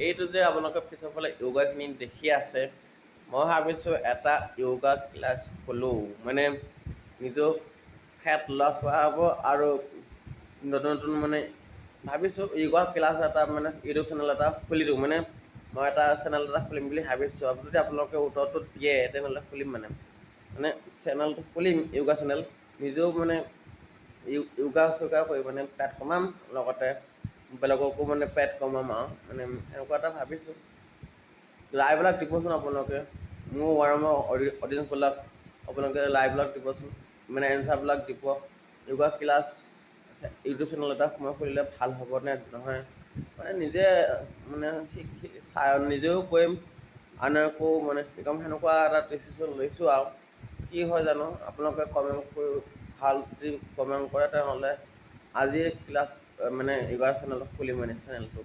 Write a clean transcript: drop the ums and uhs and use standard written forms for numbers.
এইটো যে আপোনালোকে পিছৰ ফালে য়োগাখিনি দেখি আছে, মই ভাবিছোঁ এটা য়োগা ক্লাছ খোলোঁ, মানে নিজেও ফেট লছ কৰা হ'ব আৰু নতুন নতুন মানে ভাবিছোঁ য়োগা ক্লাছ এটা মানে ইউটিউব চেনেল এটা খুলি দিওঁ, মানে মই এটা চেনেল এটা খুলিম বুলি ভাবিছোঁ। আৰু যদি আপোনালোকে উত্তৰটো দিয়ে তেনেহ'লে খুলিম মানে চেনেলটো খুলিম, য়োগা চেনেল। নিজেও মানে য়োগা চোগা কৰি মানে পেট কমাম, লগতে বেলেগকো মানে পেট কমাম আৰু মানে এনেকুৱা এটা ভাবিছোঁ। লাইভবিলাক দিবচোন আপোনালোকে, মোৰ মই অডিয়েঞ্চবিলাক আপোনালোকে লাইভবিলাক দিবচোন, মানে এনচাৰবিলাক দিব। য়োগা ক্লাছ ইউটিউব চেনেল এটা মই খুলিলে ভাল হ'বনে নহয়, মানে নিজে মানে নিজেও কৰিম, আনকো মানে শিকাম, সেনেকুৱা এটা ডিচিশ্যন লৈছোঁ আৰু কি হয় জানো। আপোনালোকে কমেণ্ট কৰি ভাল যদি কমেণ্ট কৰে তেনেহ'লে আজিয়ে ক্লাছ মানে য়োগা চেনেলটো খুলিম মানে চেনেলটো।